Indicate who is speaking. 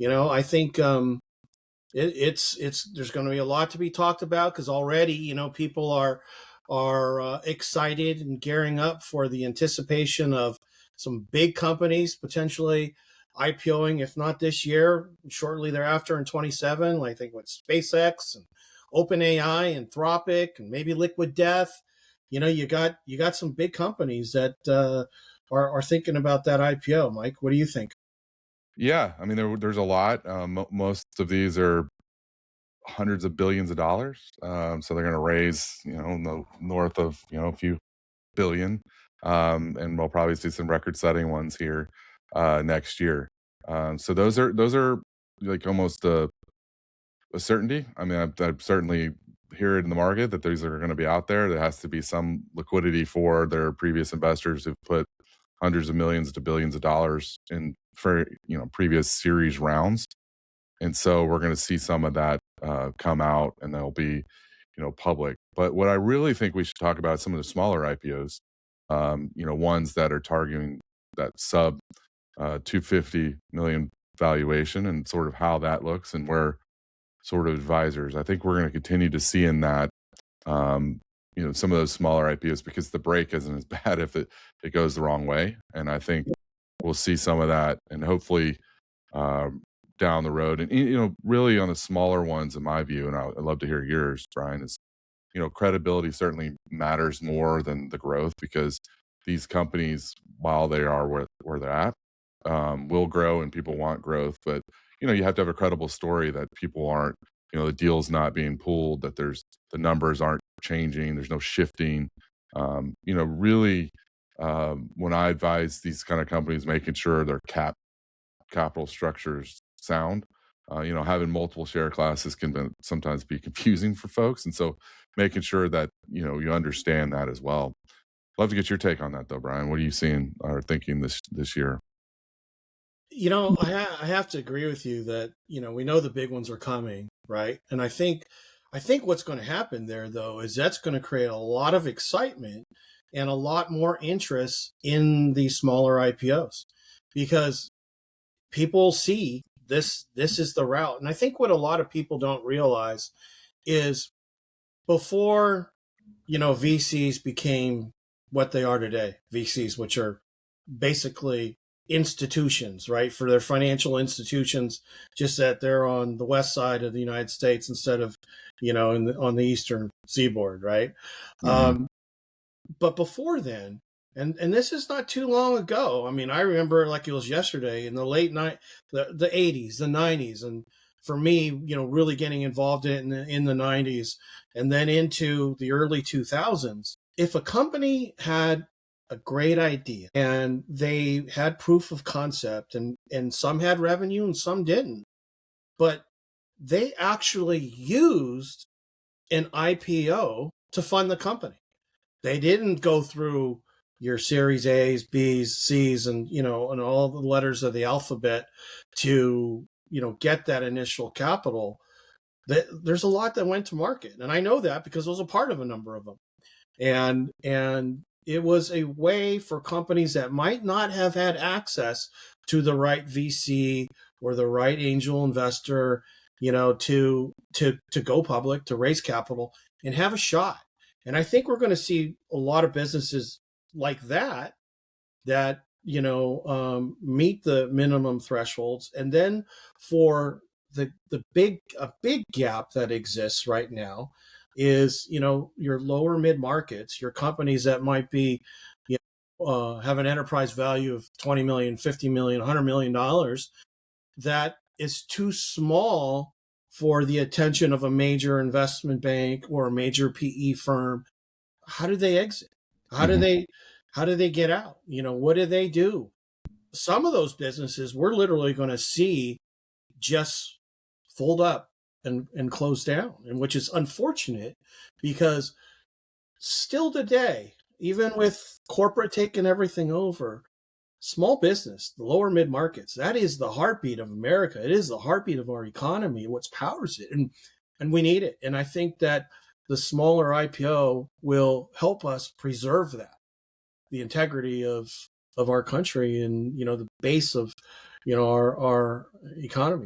Speaker 1: I think it's there's going to be a lot to be talked about because already people are excited and gearing up for the anticipation of some big companies potentially IPOing, if not this year, shortly thereafter in 27. I think with SpaceX and OpenAI, Anthropic, and maybe Liquid Death. You got some big companies that are thinking about that IPO. Mike, what do you think?
Speaker 2: Yeah, I mean, there's a lot. Most of these are hundreds of billions of dollars. So they're going to raise, north of, a few billion. And we'll probably see some record-setting ones here next year. So those are like almost a certainty. I mean, I certainly hear it in the market that these are going to be out there. There has to be some liquidity for their previous investors who've put hundreds of millions to billions of dollars in for previous series rounds. And so we're going to see some of that come out, and they'll be, public. But what I really think we should talk about is some of the smaller IPOs, ones that are targeting that sub 250 million valuation, and sort of how that looks, and where sort of advisors. I think we're going to continue to see in that, some of those smaller IPOs, because the break isn't as bad if it goes the wrong way. And I think we'll see some of that, and hopefully down the road. And really on the smaller ones, in my view, and I'd love to hear yours, Brian, is credibility certainly matters more than the growth, because these companies, while they are where they're at, will grow, and people want growth. But you have to have a credible story that people aren't, the deal's not being pulled, that the numbers aren't changing, there's no shifting. Really, when I advise these kind of companies, making sure their capital structures sound. Having multiple share classes can sometimes be confusing for folks, and so making sure that you understand that as well. Love to get your take on that, though, Brian. What are you seeing or thinking this year?
Speaker 1: I have to agree with you that we know the big ones are coming, right? And I think what's going to happen there, though, is that's going to create a lot of excitement and a lot more interest in these smaller IPOs, because people see this is the route. And I think what a lot of people don't realize is before VCs became what they are today, VCs, which are basically institutions, right, for their financial institutions, just that they're on the west side of the United States instead of on the eastern seaboard, right?
Speaker 2: Hmm.
Speaker 1: But before then, and this is not too long ago. I mean, I remember like it was yesterday in the the 80s, the 90s, and for me, really getting involved in the 90s and then into the early 2000s. If a company had a great idea and they had proof of concept, and some had revenue and some didn't, but they actually used an IPO to fund the company. They didn't go through your Series A's, B's, C's, and and all the letters of the alphabet to get that initial capital. There's a lot that went to market, and I know that because I was a part of a number of them. And it was a way for companies that might not have had access to the right VC or the right angel investor, to go public, to raise capital and have a shot. And I think we're going to see a lot of businesses like that meet the minimum thresholds. And then for the big gap that exists right now is your lower mid markets, your companies that might be have an enterprise value of 20 million, 50 million, 100 million dollars, that is too small for the attention of a major investment bank or a major PE firm. How do they exit? How do
Speaker 2: Hmm.
Speaker 1: they how do they get out? What do they do? Some of those businesses we're literally going to see just fold up and close down, and which is unfortunate because still today, even with corporate taking everything over, small business, the lower mid markets, that is the heartbeat of America. It is the heartbeat of our economy, what powers it. And we need it. And I think that the smaller IPO will help us preserve that, the integrity of our country and the base of our economy.